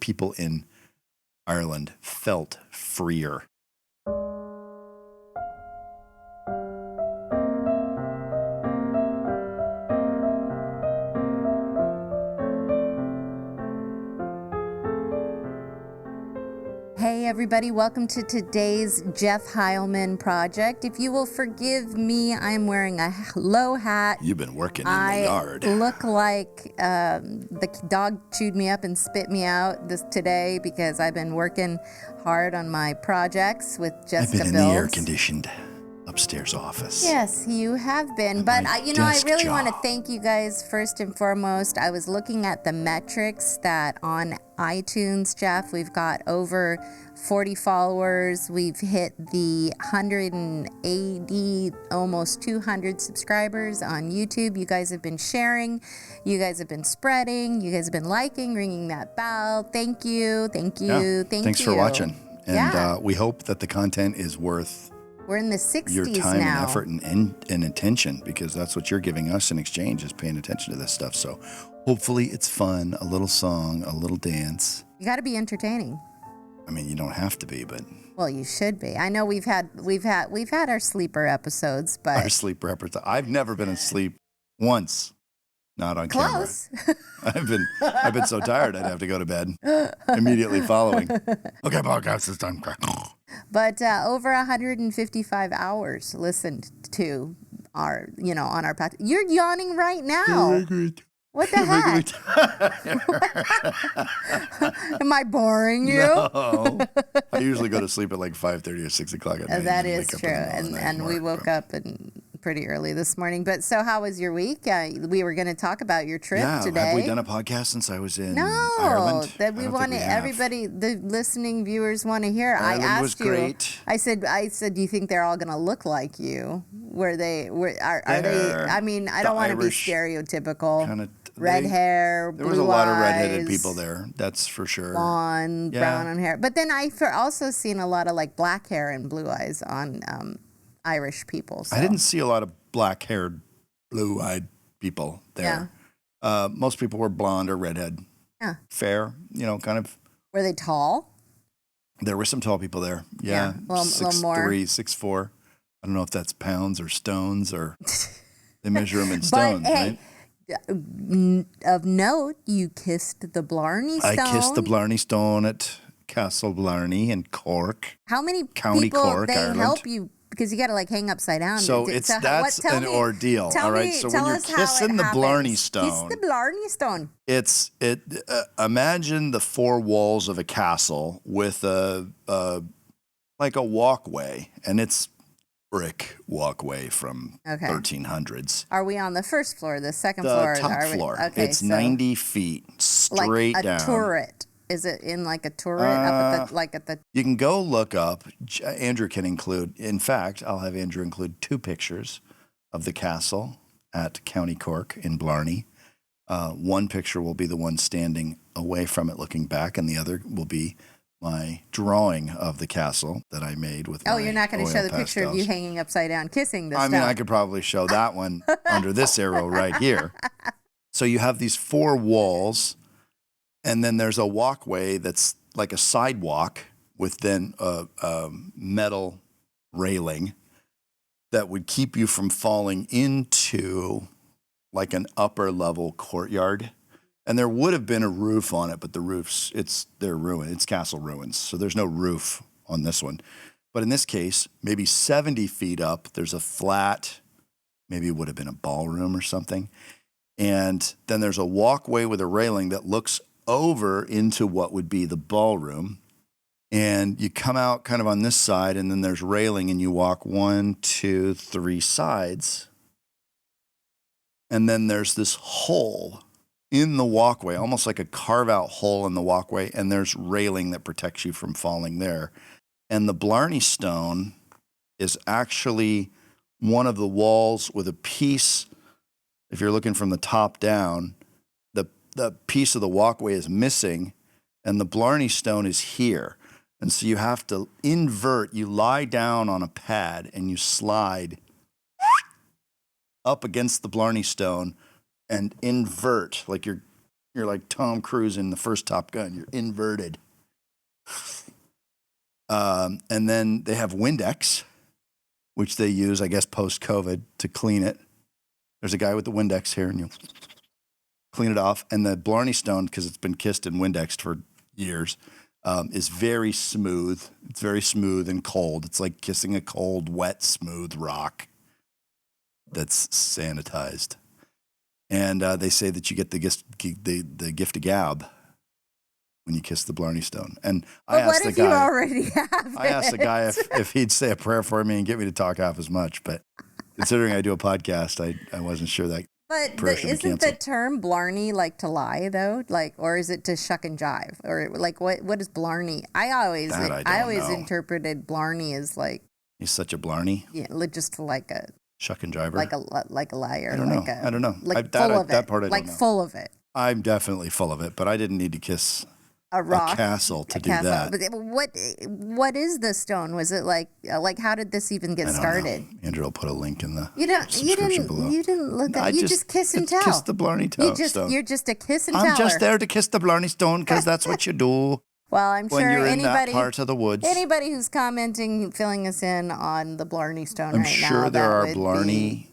people in Ireland felt freer. Hey everybody, welcome to today's Jeff Heilman project. If you will forgive me, I'm wearing a low hat. You've been working in the yard. I look like the dog chewed me up and spit me out today because I've been working hard on my projects with Jessica I've been in the air-conditioned upstairs office. Yes, you have been. But, I really want to thank you guys first and foremost. I was looking at the metrics that on iTunes, Jeff, we've got over 40 followers. We've hit the 180, almost 200 subscribers on YouTube. You guys have been sharing. You guys have been spreading. You guys have been liking, ringing that bell. Thank you. Thank you. Thanks for watching. And we hope that the content is worth We're in the 60s your time now. and effort and attention, because that's what you're giving us in exchange, is paying attention to this stuff. So hopefully it's fun, a little song, a little dance. You got to be entertaining. I mean, you don't have to be, but well, you should be. I know we've had our sleeper episodes, but our sleeper episodes. I've never been asleep once, not on close. camera. I've been so tired I'd have to go to bed immediately following. Okay, podcast is done. But over 155 hours listened to our, on our podcast. You're yawning right now. What the heck? Am I boring you? No. I usually go to sleep at like 5:30 or 6 o'clock at night. That is true. And we woke up pretty early this morning. But so how was your week? We were going to talk about your trip today. Have we done a podcast since I was in Ireland? That we want everybody, the listening viewers want to hear. Ireland I asked was great. I said, do you think they're all going to look like you? Are they? I mean, I don't want to be stereotypical. Kind of red hair, blue There was a lot of redheaded eyes, people there. That's for sure. Blonde, brown on hair. But then I've also seen a lot of like black hair and blue eyes on Irish people. So. I didn't see a lot of black-haired, blue-eyed people there. Yeah. Most people were blonde or redhead. Yeah. Fair, kind of. Were they tall? There were some tall people there. Yeah. A little more. 6'3", 6'4". I don't know if that's pounds or stones, or they measure them in stones, but, hey, right? Of note, you kissed the Blarney Stone. I kissed the Blarney Stone at Castle Blarney in Cork. How many County people Cork, they Ireland. help you? Because you got to like hang upside down. So that's an ordeal. All right. So when you're kissing the Blarney Stone, kiss the Blarney Stone. Imagine the four walls of a castle with like a walkway, and it's brick walkway from 1300s. Are we on the first floor, the second floor? The top floor. Okay, it's 90 feet straight like down. A turret. Is it in like a turret up at the? You can go look up. Andrew can include. In fact, I'll have Andrew include 2 pictures of the castle at County Cork in Blarney. One picture will be the one standing away from it, looking back, and the other will be my drawing of the castle that I made with. Oh, you're not going to show the picture of you hanging upside down kissing this. I mean, I could probably show that one under this arrow right here. So you have these 4 walls. And then there's a walkway that's like a sidewalk with then a metal railing that would keep you from falling into like an upper level courtyard. And there would have been a roof on it, but the roof's, they're ruined. It's castle ruins. So there's no roof on this one. But in this case, maybe 70 feet up, there's a flat, maybe it would have been a ballroom or something. And then there's a walkway with a railing that looks over into what would be the ballroom, and you come out kind of on this side, and then there's railing, and you walk 1, 2, 3 sides, and then there's this hole in the walkway, almost like a carve-out hole in the walkway, and there's railing that protects you from falling there. And the Blarney Stone is actually one of the walls with a piece, if you're looking from the top down, the piece of the walkway is missing, and the Blarney Stone is here. And so you have to invert. You lie down on a pad, and you slide up against the Blarney Stone and invert, like you're You're like Tom Cruise in the first Top Gun. You're inverted. And then they have Windex, which they use, I guess, post-COVID to clean it. There's a guy with the Windex here, and you clean it off. And the Blarney Stone, because it's been kissed and Windexed for years, is very smooth. It's very smooth and cold. It's like kissing a cold, wet, smooth rock that's sanitized. And they say that you get the gift of gab when you kiss the Blarney Stone. And I asked the guy, you already have I asked the guy if he'd say a prayer for me and get me to talk half as much. But considering I do a podcast, I wasn't sure that. But isn't the term Blarney like to lie though? Like, or is it to shuck and jive? Or like what is Blarney? I always know. interpreted Blarney as like he's such a Blarney. Yeah, just like a shuck and jiver. Like a liar. I don't know. I don't know. Like full of it. That part I don't know. Like full of it. I'm definitely full of it, but I didn't need to kiss a rock, a castle to do that. But what is the stone? Was it like how did this even get started? Andrew will put a link in the description below. You didn't look at you just kiss and tell. Kiss the Blarney Stone. You're just a kiss and teller. I'm just there to kiss the Blarney Stone because that's what you do. Well, I'm sure when you're anybody in that part of the woods. Anybody who's commenting, filling us in on the Blarney Stone right now. I'm sure there are Blarney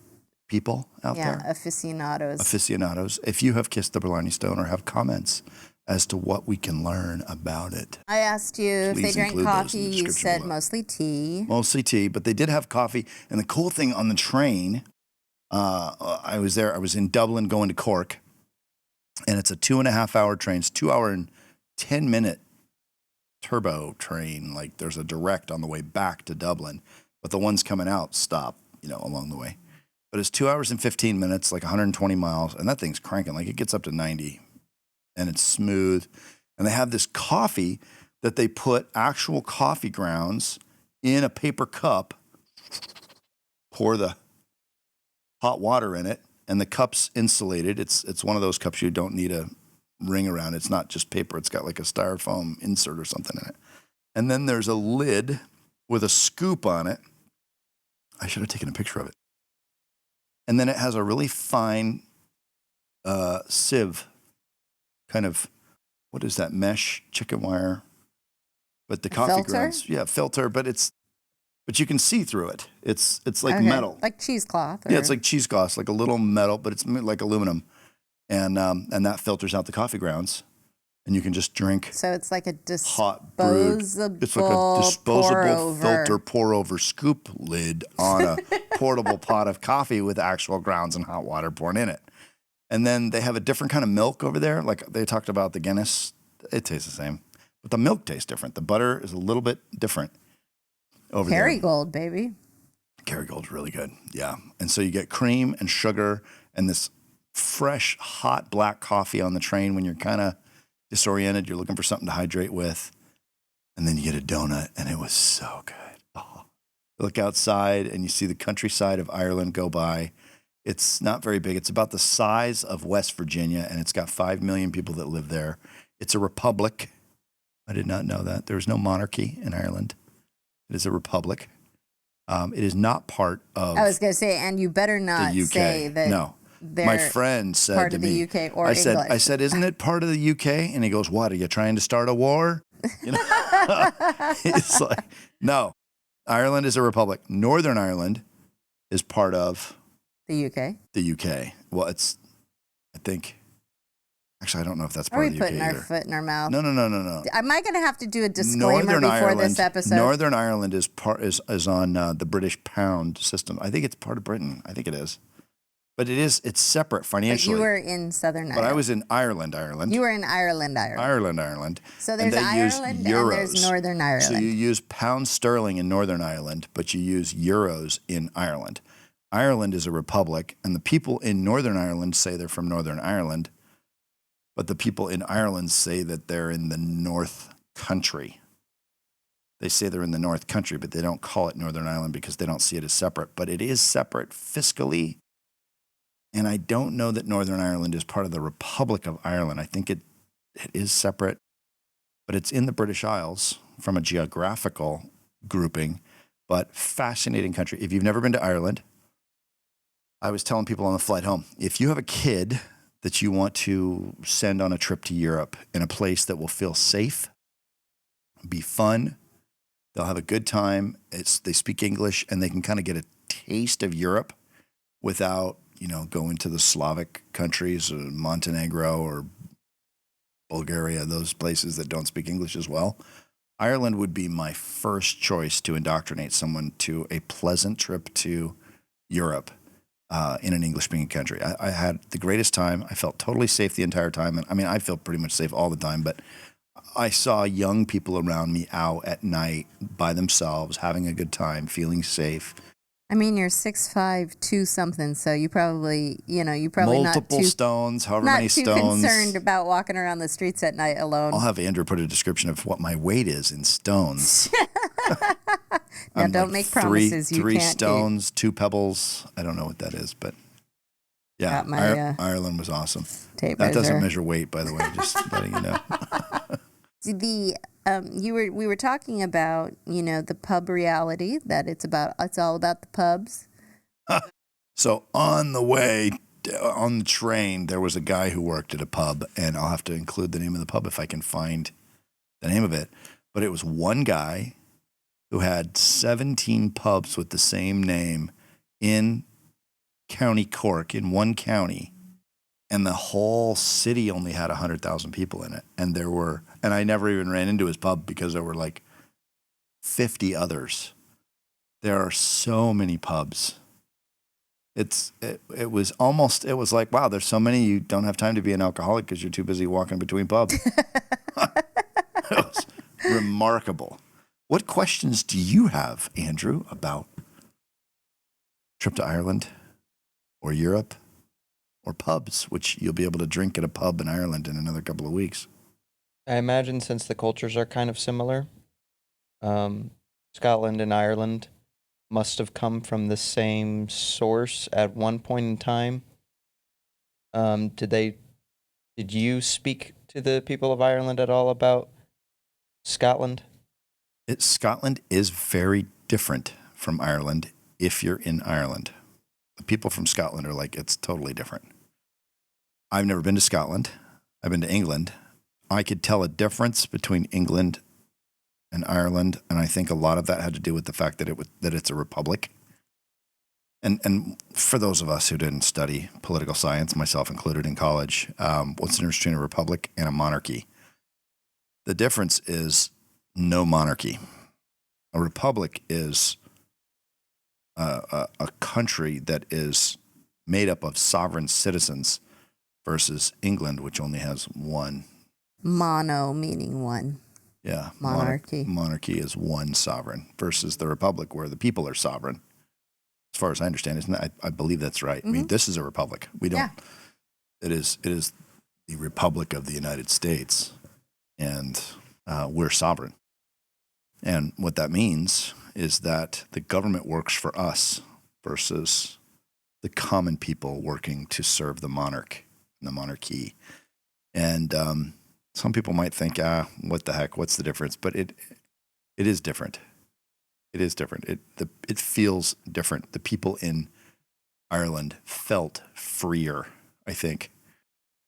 people out there. Yeah, aficionados. Aficionados. If you have kissed the Blarney Stone or have comments as to what we can learn about it. I asked you if they drank coffee. You said below. Mostly tea. Mostly tea, but they did have coffee. And the cool thing on the train, I was there. I was in Dublin going to Cork, and it's a 2.5-hour train. It's 2 hour and 10-minute turbo train. Like there's a direct on the way back to Dublin, but the ones coming out stop, along the way. But it's 2 hours and 15 minutes, like 120 miles, and that thing's cranking. Like it gets up to 90. And it's smooth. And they have this coffee that they put actual coffee grounds in a paper cup, pour the hot water in it, and the cup's insulated. It's one of those cups you don't need a ring around. It's not just paper. It's got like a styrofoam insert or something in it. And then there's a lid with a scoop on it. I should have taken a picture of it. And then it has a really fine sieve. Kind of, what is that, mesh chicken wire? But the coffee grounds, filter. But you can see through it. It's like metal, like cheesecloth. Yeah, it's like cheesecloth, like a little metal, but it's like aluminum, and that filters out the coffee grounds, and you can just drink. So it's like a hot brewed. It's like a disposable filter pour over scoop lid on a portable pot of coffee with actual grounds and hot water poured in it. And then they have a different kind of milk over there. Like they talked about the Guinness. It tastes the same. But the milk tastes different. The butter is a little bit different over there. Kerrygold, baby. Kerrygold's really good. Yeah. And so you get cream and sugar and this fresh, hot black coffee on the train when you're kind of disoriented. You're looking for something to hydrate with. And then you get a donut, and it was so good. Oh. You look outside, and you see the countryside of Ireland go by. It's not very big. It's about the size of West Virginia, and it's got 5 million people that live there. It's a republic. I did not know that. There is no monarchy in Ireland. It is a republic. It is not part of. I was going to say, and you better not say that. No. My friend said part to of me, the UK or English. I said, isn't it part of the UK? And he goes, what, are you trying to start a war? It's like, no. Ireland is a republic. Northern Ireland is part of the UK. The UK. Well, it's, I think, actually, I don't know if that's part Are of we the UK putting our either. foot in our mouth? No. Am I going to have to do a disclaimer before this episode? Northern Ireland is on the British pound system. I think it's part of Britain. I think it is. But it's separate financially. But you were in Southern Ireland. But I was in Ireland. You were in Ireland. Ireland. So there's Ireland and there's Northern Ireland. So you use pound sterling in Northern Ireland, but you use euros in Ireland. Ireland is a republic, and the people in Northern Ireland say they're from Northern Ireland, but the people in Ireland say that they're in the North Country. They say they're in the North Country, but they don't call it Northern Ireland because they don't see it as separate. But it is separate fiscally. And I don't know that Northern Ireland is part of the Republic of Ireland. I think it is separate, but it's in the British Isles from a geographical grouping, but fascinating country. If you've never been to Ireland, I was telling people on the flight home, if you have a kid that you want to send on a trip to Europe in a place that will feel safe, be fun, they'll have a good time, they speak English, and they can kind of get a taste of Europe without, going to the Slavic countries or Montenegro or Bulgaria, those places that don't speak English as well. Ireland would be my first choice to indoctrinate someone to a pleasant trip to Europe in an English-speaking country. I had the greatest time. I felt totally safe the entire time. And I feel pretty much safe all the time, but I saw young people around me out at night by themselves, having a good time, feeling safe. I mean, you're 6'5", 2 something, so you probably, multiple stones, however many stones. Not too concerned about walking around the streets at night alone. I'll have Andrew put a description of what my weight is in stones. Now, don't make promises you three can't stones, 2 pebbles. I don't know what that is, but yeah, Ireland was awesome. Tape that measure. doesn't measure weight, by the way, just letting you know. We were talking about, the pub reality, that it's all about the pubs. So on the way on the train, there was a guy who worked at a pub, and I'll have to include the name of the pub if I can find the name of it. But it was one guy who had 17 pubs with the same name in County Cork, in one county. And the whole city only had 100,000 people in it. And I never even ran into his pub because there were like 50 others. There are so many pubs. It was like, wow, there's so many, you don't have time to be an alcoholic because you're too busy walking between pubs. It was remarkable. What questions do you have, Andrew, about trip to Ireland or Europe? Or pubs, which you'll be able to drink at a pub in Ireland in another couple of weeks. I imagine since the cultures are kind of similar, Scotland and Ireland must have come from the same source at one point in time. Did you speak to the people of Ireland at all about Scotland? Scotland is very different from Ireland if you're in Ireland. The people from Scotland are like, it's totally different. I've never been to Scotland. I've been to England. I could tell a difference between England and Ireland, and I think a lot of that had to do with the fact that it's a republic. And for those of us who didn't study political science, myself included in college, what's the difference between a republic and a monarchy? The difference is no monarchy. A republic is a country that is made up of sovereign citizens versus England, which only has one. Mono meaning one. Yeah. Monarchy. Monarchy is one sovereign versus the republic where the people are sovereign. As far as I understand, isn't that, I believe that's right. Mm-hmm. I mean, this is a republic. We don't. Yeah. It is the Republic of the United States, and we're sovereign. And what that means is that the government works for us versus the common people working to serve the monarch and the monarchy. And some people might think, what the heck? What's the difference? But it is different. It is different. It feels different. The people in Ireland felt freer, I think.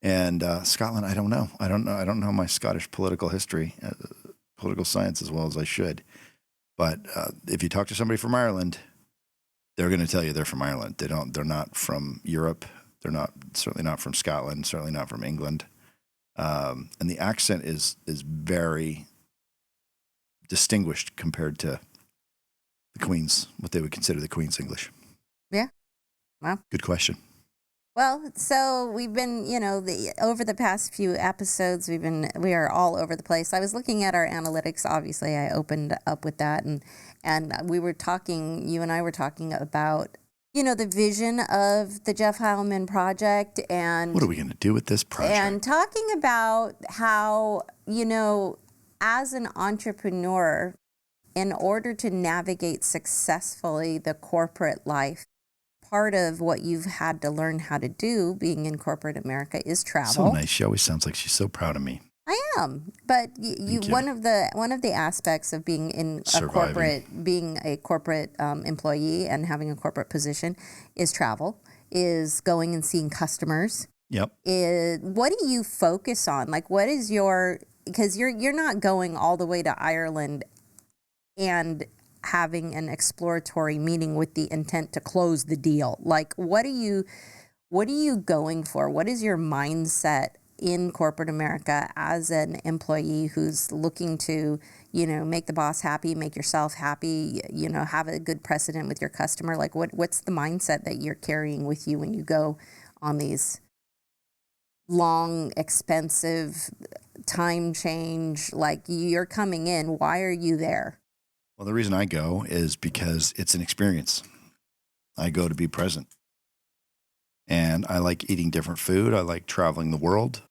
And Scotland, I don't know. I don't know my Scottish political history, political science as well as I should. But if you talk to somebody from Ireland, they're going to tell you they're from Ireland. They're not from Europe. They're certainly not from Scotland. Certainly not from England. And the accent is very distinguished compared to the Queen's, what they would consider the Queen's English. Yeah. Wow. Good question. Well, so we've been, over the past few episodes, we are all over the place. I was looking at our analytics. Obviously, I opened up with that, and we were talking. You and I were talking about, the vision of the Jeff Heilman project, and what are we going to do with this project? And talking about how, as an entrepreneur, in order to navigate successfully the corporate life, part of what you've had to learn how to do being in corporate America is travel. So nice. She always sounds like she's so proud of me. I am. But you one of the aspects of being in a corporate employee and having a corporate position is travel, is going and seeing customers, Yep. What do you focus on? Like, what is your, because you're not going all the way to Ireland and having an exploratory meeting with the intent to close the deal. Like, what are you going for? What is your mindset in corporate America as an employee who's looking to, make the boss happy, make yourself happy, have a good precedent with your customer? Like, what's the mindset that you're carrying with you when you go on these long, expensive, time change? Like, you're coming in, why are you there? Well, the reason I go is because it's an experience. I go to be present. And I like eating different food. I like traveling the world.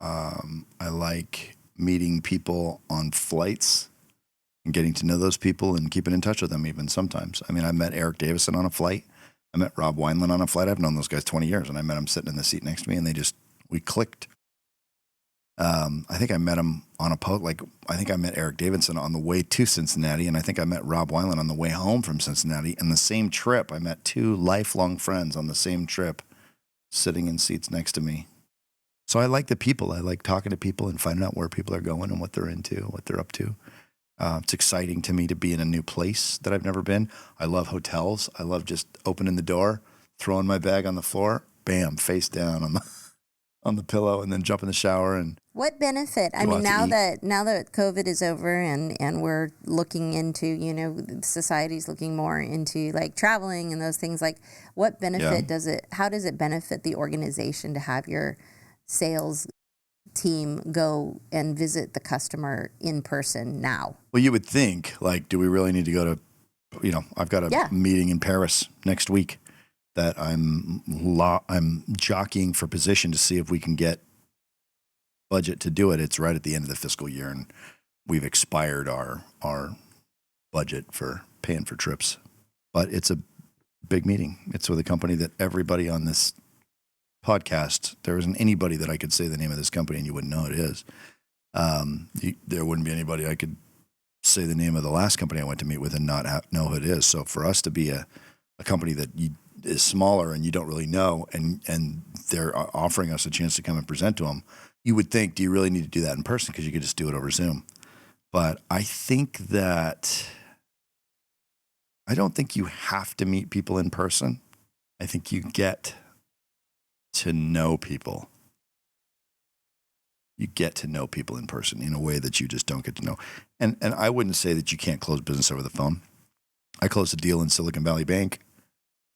I like meeting people on flights and getting to know those people and keeping in touch with them even sometimes. I mean, I met Eric Davison on a flight. I met Rob Wineland on a flight. I've known those guys 20 years, and I met him sitting in the seat next to me, and we clicked. I think I met him on I think I met Eric Davidson on the way to Cincinnati, and I think I met Rob Wineland on the way home from Cincinnati. And the same trip, I met two lifelong friends on the same trip, sitting in seats next to me. So I like the people. I like talking to people and finding out where people are going and what they're into, what they're up to. It's exciting to me to be in a new place that I've never been. I love hotels. I love just opening the door, throwing my bag on the floor, bam, face down on the pillow, and then jump in the shower. And what benefit? I mean, now that COVID is over and we're looking into, society's looking more into like traveling and those things, like what benefit how does it benefit the organization to have your sales team go and visit the customer in person now? Well, you would think, like, do we really need to go to, I've got a meeting in Paris next week that I'm jockeying for position to see if we can get budget to do it. It's right at the end of the fiscal year, and we've expired our budget for paying for trips. But it's a big meeting. It's with a company that everybody on this podcast, there isn't anybody that I could say the name of this company and you wouldn't know who it is. There wouldn't be anybody I could say the name of the last company I went to meet with and not know who it is. So for us to be a company that is smaller and you don't really know, and they're offering us a chance to come and present to them, you would think, do you really need to do that in person? Because you could just do it over Zoom. But I think that I don't think you have to meet people in person. I think you get to know people. You get to know people in person in a way that you just don't get to know. And I wouldn't say that you can't close business over the phone. I closed a deal in Silicon Valley Bank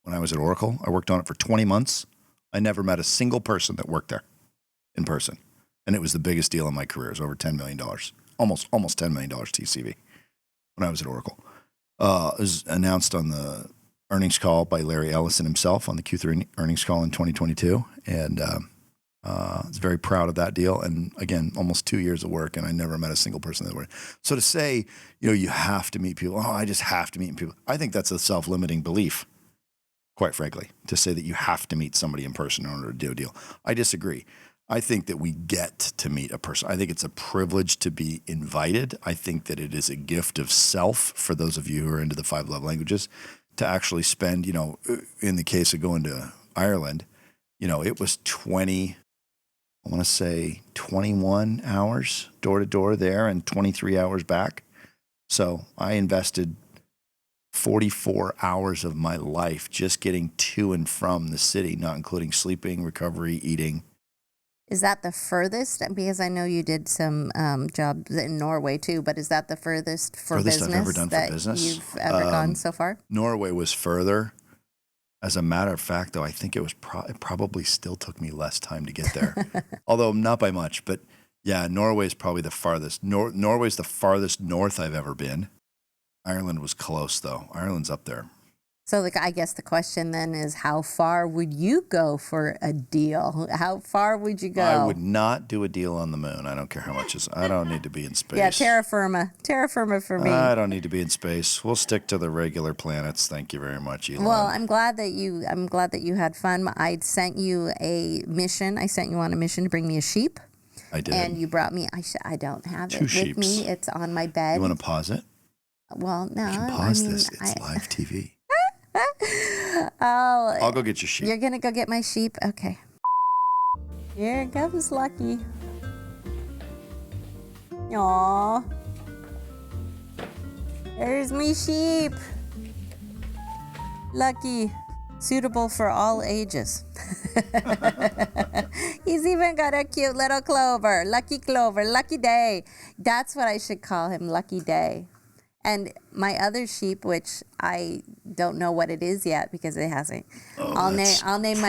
when I was at Oracle. I worked on it for 20 months. I never met a single person that worked there in person. And it was the biggest deal in my career. It was over $10 million, almost $10 million TCV when I was at Oracle. It was announced on the earnings call by Larry Ellison himself on the Q3 earnings call in 2022. And I was very proud of that deal. And again, almost 2 years of work, and I never met a single person that worked. So to say, you have to meet people. Oh, I just have to meet people. I think that's a self-limiting belief, quite frankly, to say that you have to meet somebody in person in order to do a deal. I disagree. I think that we get to meet a person. I think it's a privilege to be invited. I think that it is a gift of self for those of you who are into the 5 love languages to actually spend, in the case of going to Ireland, it was 21 hours door to door there and 23 hours back. So I invested 44 hours of my life just getting to and from the city, not including sleeping, recovery, eating. Is that the furthest? Because I know you did some jobs in Norway too, but is that the furthest business I've ever done for business you've ever gone so far? Norway was further. As a matter of fact, though, I think it was it probably still took me less time to get there, although not by much. But yeah, Norway is probably the farthest. Norway's the farthest north I've ever been. Ireland was close, though. Ireland's up there. So I guess the question then is, how far would you go for a deal? How far would you go? I would not do a deal on the moon. I don't care how much I don't need to be in space. Yeah, terra firma for me. I don't need to be in space. We'll stick to the regular planets. Thank you very much, Elon. Well, I'm glad that you had fun. I sent you a mission. I sent you on a mission to bring me a sheep. I did. And you brought me. I don't have it with me. It's on my bed. You want to pause it? Well, no. You can pause this. It's live TV. I'll go get your sheep. You're going to go get my sheep? Okay. Here comes Lucky. Aww. There's me sheep. Lucky. Suitable for all ages. He's even got a cute little Clover. Lucky Clover. Lucky Day. That's what I should call him. Lucky Day. And my other sheep, which I don't know what it is yet because it hasn't. I'll name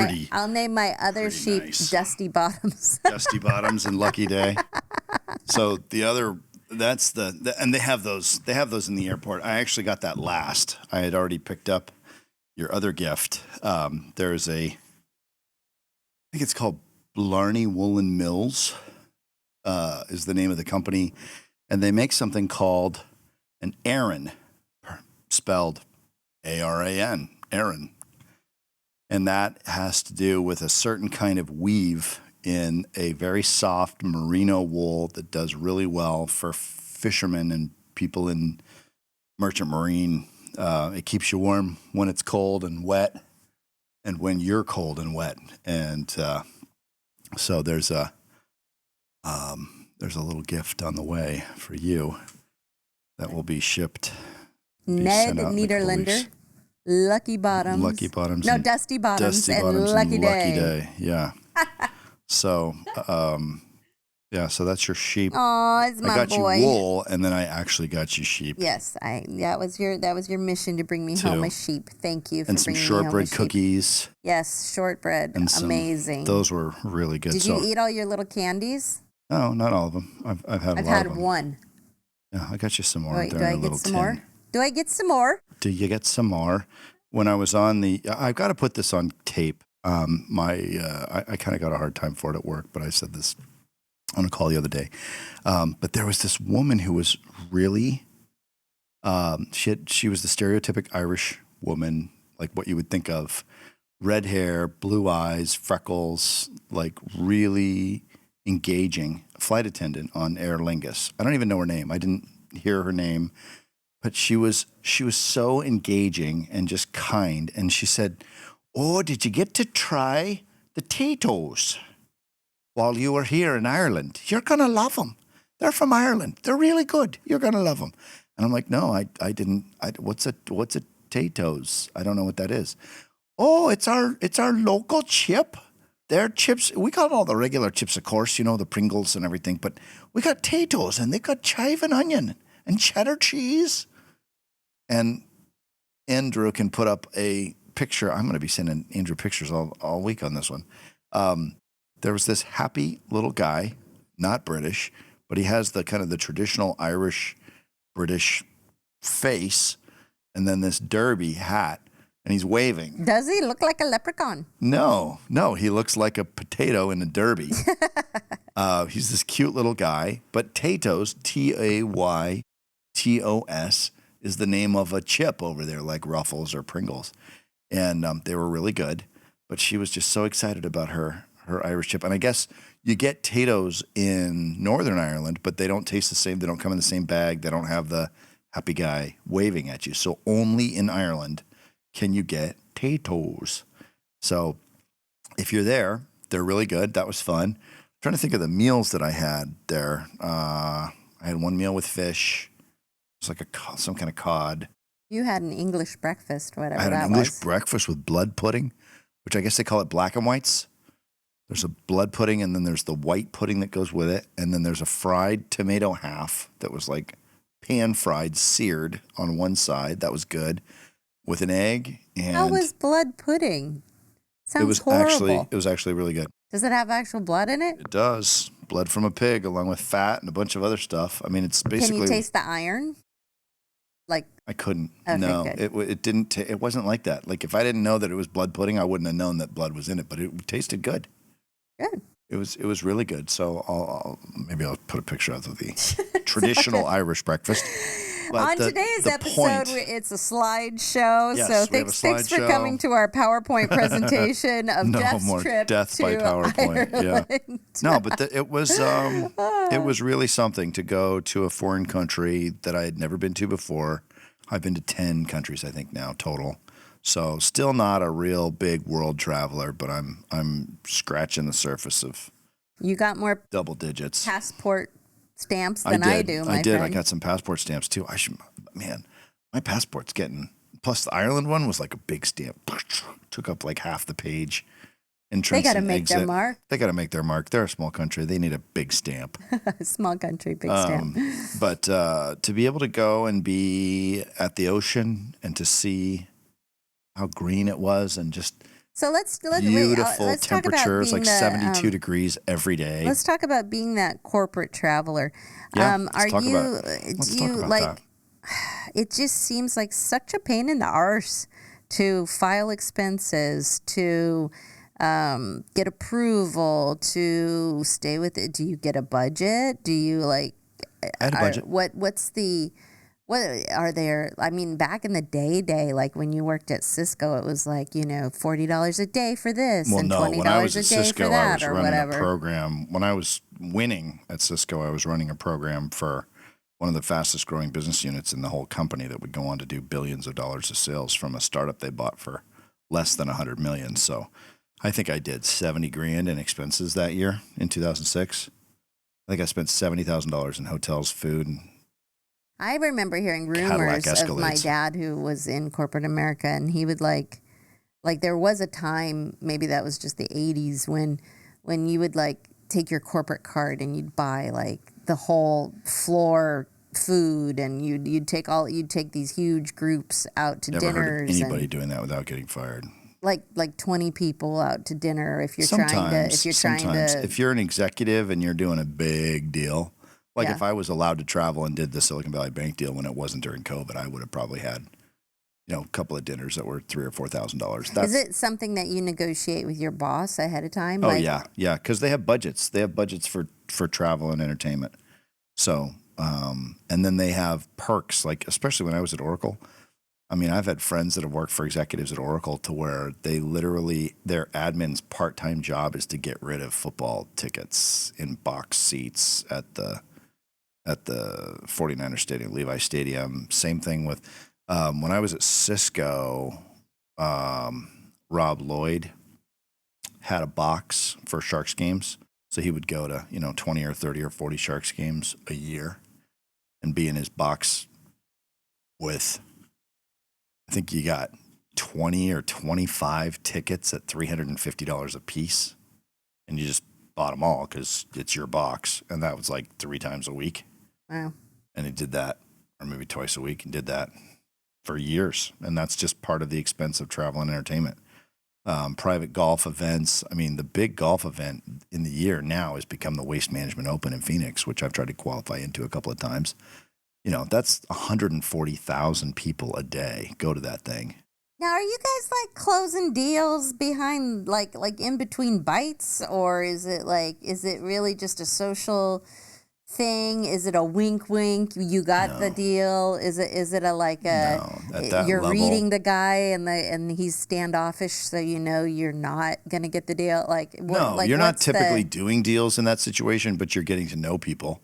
my other sheep nice. Dusty Bottoms. Dusty Bottoms and Lucky Day. So the other, that's and they have those in the airport. I actually got that last. I had already picked up your other gift. There's I think it's called Blarney Woolen Mills, is the name of the company, and they make something called an Aran, spelled A-R-A-N, Aran. And that has to do with a certain kind of weave in a very soft merino wool that does really well for fishermen and people in merchant marine. It keeps you warm when it's cold and wet and when you're cold and wet. And so there's a little gift on the way for you that will be shipped. Ned Niederlander, Lucky Bottoms. Lucky Bottoms. No, Dusty Bottoms, Dusty and Bottoms Lucky and Day. Lucky Day. Yeah. So, so that's your sheep. Oh, it's my I got boy. you wool, and then I actually got you sheep. Yes, that was your mission to bring me home a sheep. Thank you for and some bringing me home a shortbread sheep. cookies. Yes, shortbread. And amazing. Those were really good. Did you eat all your little candies? No, not all of them. I've had a lot of them. I've had one. Yeah, I got you some more. Wait, do I get some more? Do I get some more? Do you get some more? When I was on I've got to put this on tape. I kind of got a hard time for it at work, but I said this on a call the other day. But there was this woman who was really, she was the stereotypic Irish woman, like what you would think of, red hair, blue eyes, freckles, like really engaging flight attendant on Aer Lingus. I don't even know her name. I didn't hear her name, but she was so engaging and just kind. And she said, "Oh, did you get to try the Taytos while you were here in Ireland? You're going to love them. They're from Ireland. They're really good. You're going to love them." And I'm like, "No, I didn't. What's a Taytos? I don't know what that is." "Oh, it's our local chip. They're chips. We got all the regular chips, of course, the Pringles and everything, but we got Taytos, and they got chive and onion and cheddar cheese." And Andrew can put up a picture. I'm going to be sending Andrew pictures all week on this one. There was this happy little guy, not British, but he has the kind of the traditional Irish British face, and then this derby hat, and he's waving. Does he look like a leprechaun? No, he looks like a potato in a derby. He's this cute little guy, but Taytos, Taytos, is the name of a chip over there, like Ruffles or Pringles. And they were really good, but she was just so excited about her Irish chip. And I guess you get Taytos in Northern Ireland, but they don't taste the same. They don't come in the same bag. They don't have the happy guy waving at you. So only in Ireland can you get Taytos. So if you're there, they're really good. That was fun. I'm trying to think of the meals that I had there. I had one meal with fish. It was like some kind of cod. You had an English breakfast, whatever that was. I had an English breakfast with blood pudding, which I guess they call it black and whites. There's a blood pudding, and then there's the white pudding that goes with it, and then there's a fried tomato half that was like pan-fried, seared on one side. That was good, with an egg. And how was blood pudding? Sounds it was horrible. It was actually really good. Does it have actual blood in it? It does. Blood from a pig, along with fat and a bunch of other stuff. I mean, it's basically. Can you taste the iron? Like I couldn't. Okay, no, good. it didn't. It wasn't like that. Like if I didn't know that it was blood pudding, I wouldn't have known that blood was in it. But it tasted good. Good. It was really good. So maybe I'll put a picture of the traditional Irish breakfast. But on today's episode, it's a slideshow. Yes, so we have a thanks for slideshow. coming to our PowerPoint presentation of No Jeff's more trip death to by PowerPoint. Ireland. Yeah. No, but it was really something to go to a foreign country that I had never been to before. I've been to 10 countries, I think now total. So still not a real big world traveler, but I'm scratching the surface of You got more double digits. passport stamps than I do, my friend. I got some passport stamps too. Man, my passport's getting, plus the Ireland one was like a big stamp. Took up like half the page. They got to make their mark. They got to make their mark. They're a small country. They need a big stamp. Small country, big stamp. But to be able to go and be at the ocean and to see how green it was and just let's beautiful temperatures, like 72 degrees every day. Let's talk about being that corporate traveler. Yeah, let's talk about that. It just seems like such a pain in the arse to file expenses, to get approval, to stay with it. Do you get a budget? Do you I had a budget. What are there? I mean, back in the day, like when you worked at Cisco, it was like, $40 a day for this and $20 when I was a at day Cisco, for that, I was or running whatever. a program. When I was winning at Cisco, I was running a program for one of the fastest growing business units in the whole company that would go on to do billions of dollars of sales from a startup they bought for less than $100 million. So I think I did $70,000 in expenses that year in 2006. I think I spent $70,000 in hotels, food, and I remember hearing rumors of my dad who was in corporate America, and he would like there was a time, maybe that was just the 80s, when you would like take your corporate card and you'd buy like the whole floor food, and you'd take these huge groups out to never heard of dinners. anybody doing that without getting fired. Like 20 people out to dinner if you're Sometimes, trying to if you're an executive and you're doing a big deal. Like if I was allowed to travel and did the Silicon Valley Bank deal when it wasn't during COVID, I would have probably had, a couple of dinners that were $3,000 or $4,000. Is it something that you negotiate with your boss ahead of time? Oh, yeah, because they have budgets. They have budgets for travel and entertainment. So, and then they have perks, like especially when I was at Oracle. I mean, I've had friends that have worked for executives at Oracle to where they literally, their admin's part-time job is to get rid of football tickets in box seats at the 49er Stadium, Levi Stadium. Same thing with when I was at Cisco, Rob Lloyd had a box for Sharks games. So he would go to, 20 or 30 or 40 Sharks games a year and be in his box with, I think you got 20 or 25 tickets at $350 a piece. And you just bought them all because it's your box. And that was like 3 times a week. Wow. And he did that, or maybe twice a week, and did that for years. And that's just part of the expense of travel and entertainment. Private golf events. I mean, the big golf event in the year now has become the Waste Management Open in Phoenix, which I've tried to qualify into a couple of times. That's 140,000 people a day go to that thing. Now, are you guys like closing deals behind like in between bites, or is it really just a social thing? Is it a wink wink, you got the deal? Is it a like a no, at that you're level, reading the guy and he's standoffish, so you're not going to get the deal? You're not typically doing deals in that situation, but you're getting to know people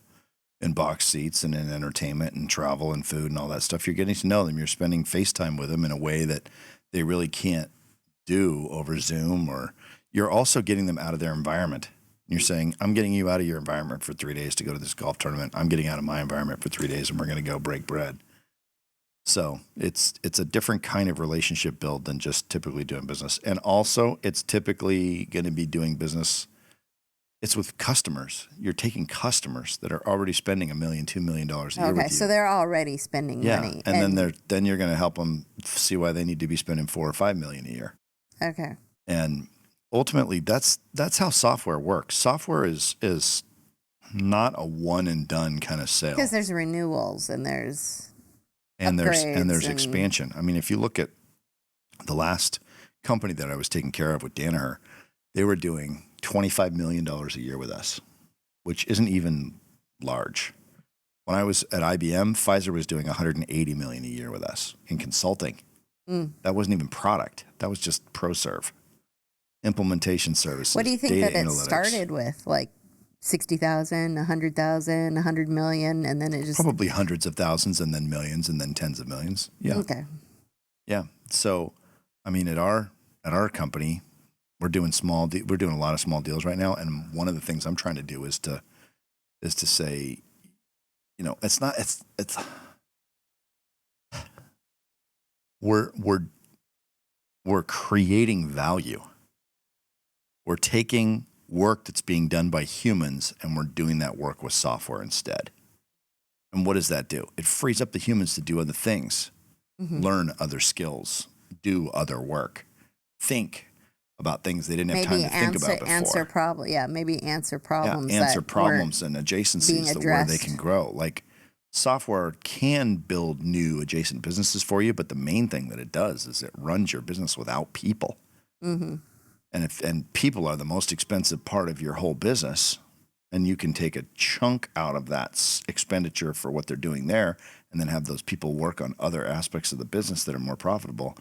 in box seats and in entertainment and travel and food and all that stuff. You're getting to know them. You're spending FaceTime with them in a way that they really can't do over Zoom, or you're also getting them out of their environment. You're saying, I'm getting you out of your environment for 3 days to go to this golf tournament. I'm getting out of my environment for 3 days, and we're going to go break bread. So it's a different kind of relationship build than just typically doing business. And also, it's typically going to be doing business. It's with customers. You're taking customers that are already spending $1 million, $2 million a year with you. Okay, so they're already spending money. And then you're going to help them see why they need to be spending $4 or $5 million a year. Okay. And ultimately, that's how software works. Software is not a one and done kind of sale. Because there's renewals and there's expansion. I mean, if you look at the last company that I was taking care of with Danaher, they were doing $25 million a year with us, which isn't even large. When I was at IBM, Pfizer was doing $180 million a year with us in consulting. That wasn't even product. That was just ProServe. Implementation services. What do you think that it analytics. started with? Like 60,000, 100,000, 100 million, and then it just probably hundreds of thousands, and then millions, and then tens of millions. Yeah. Okay. Yeah. So, I mean, at our company, We're doing we're doing a lot of small deals right now, and one of the things I'm trying to do is to say, you know, we're creating value. We're taking work that's being done by humans and we're doing that work with software instead. And what does that do? It frees up the humans to do other things, learn other skills, do other work, think about things they didn't have time to think about before. Maybe answer problems. Answer problems and adjacencies to where they can grow. Like software can build new adjacent businesses for you, but the main thing that it does is it runs your business without people. Mm-hmm. And people are the most expensive part of your whole business, and you can take a chunk out of that expenditure for what they're doing there, and then have those people work on other aspects of the business that are more profitable.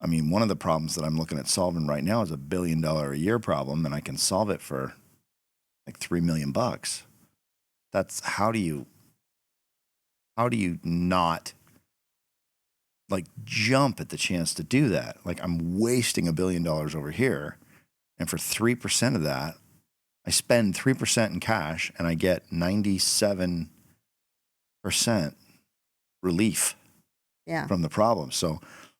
I mean, one of the problems that I'm looking at solving right now is $1 billion a year problem, and I can solve it for like $3 million. That's how do you not like jump at the chance to do that? Like I'm wasting $1 billion over here, and for 3% of that, I spend 3% in cash and I get 97% relief from the problem. So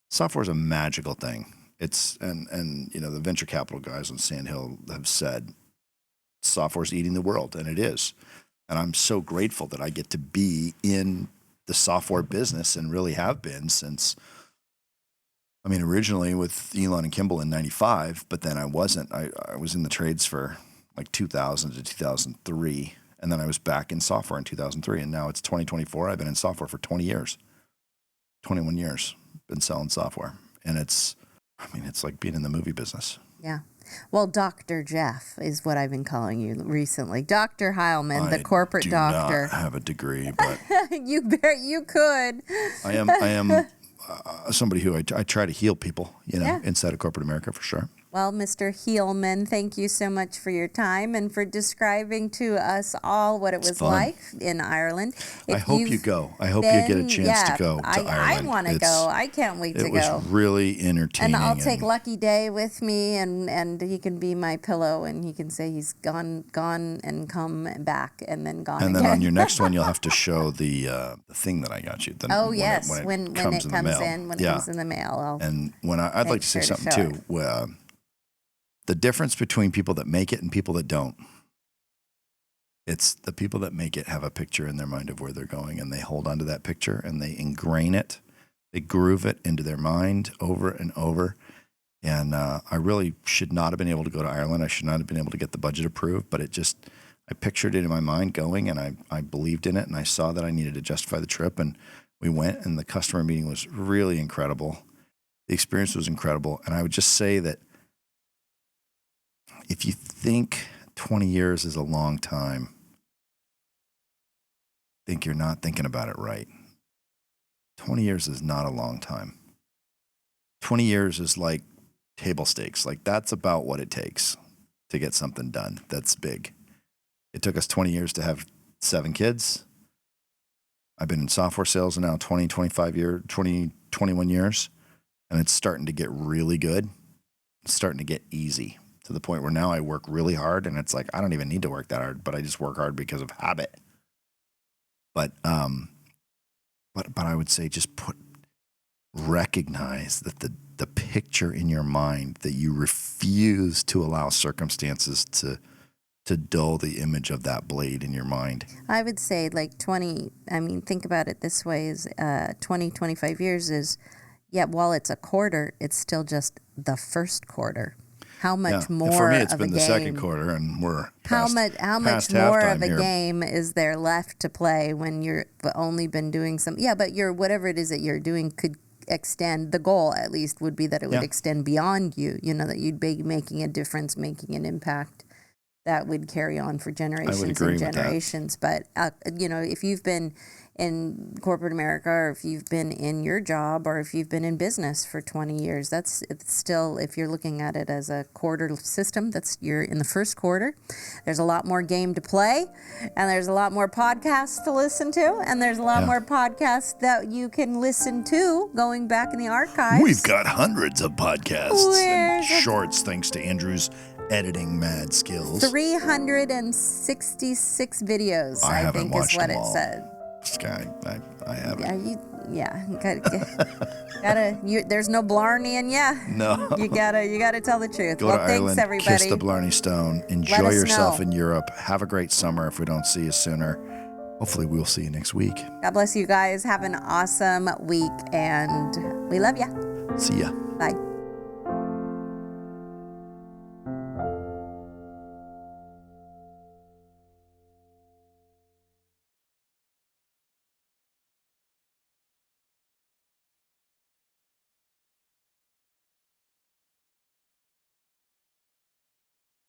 software is a magical thing. It's and you know, the venture capital guys on Sand Hill have said software's eating the world, and it is. And I'm so grateful that I get to be in the software business and really have been since, I mean, originally with Elon and Kimball in 95, but then I wasn't. I was in the trades for like 2000 to 2003. And then I was back in software in 2003. And now it's 2024. I've been in software for 20 years, 21 years, been selling software. And it's like being in the movie business. Yeah. Well, Dr. Jeff is what I've been calling you recently. Dr. Heilman, the corporate doctor. I do not have a degree, but you could. I am somebody who I try to heal people, you know, inside of corporate America for sure. Well, Mr. Heelman, thank you so much for your time and for describing to us all what it was like in Ireland. I hope you go. I hope you get a chance to go to Ireland. I want to go. I can't wait to go. It was really entertaining. And I'll take Lucky Day with me, and he can be my pillow, and he can say he's gone and come back, and then gone and again. then on your next one, you'll have to show the thing that I got you. When it comes in the mail. And when I'd like to say something too. The difference between people that make it and people that don't. It's the people that make it have a picture in their mind of where they're going, and they hold on to that picture and they ingrain it. They groove it into their mind over and over. And I really should not have been able to go to Ireland. I should not have been able to get the budget approved, but I pictured it in my mind going, and I believed in it, and I saw that I needed to justify the trip, and we went, and the customer meeting was really incredible. The experience was incredible. And I would just say that if you think 20 years is a long time, I think you're not thinking about it right. 20 years is not a long time. 20 years is like table stakes. Like that's about what it takes to get something done. That's big. It took us 20 years to have 7 kids. I've been in software sales now 21 years, and it's starting to get really good. It's starting to get easy. To the point where now I work really hard, and it's like I don't even need to work that hard, but I just work hard because of habit. But I would say just recognize that the picture in your mind that you refuse to allow circumstances to dull the image of that blade in your mind. I would say like 20. I mean, think about it this way: is 25 years is while it's a quarter, it's still just the first quarter. How much more for me, it's of been a the game, second quarter, and we're how much more of a game is there left to play when you're only been doing some? Yeah, but whatever it is that you're doing could extend. The goal, at least, would be that it would extend beyond you. You know, that you'd be making a difference, making an impact. that would carry on for generations agree and with that. generations. But, if you've been in corporate America, or if you've been in your job, or if you've been in business for 20 years, it's still, if you're looking at it as a quarter system, you're in the first quarter. There's a lot more game to play, and there's a lot more podcasts to listen to, and there's a lot more podcasts that you can listen to going back in the archives. We've got hundreds of podcasts and shorts thanks to Andrew's editing mad skills. 366 videos, I think is what it said. Sky, I haven't. There's no blarney in ya. No. You gotta tell the truth. Go to thanks Ireland, everybody. kiss the Blarney Stone, enjoy yourself in Europe. Have a great summer if we don't see you sooner. Hopefully we'll see you next week. God bless you guys. Have an awesome week, and we love ya. See ya. Bye.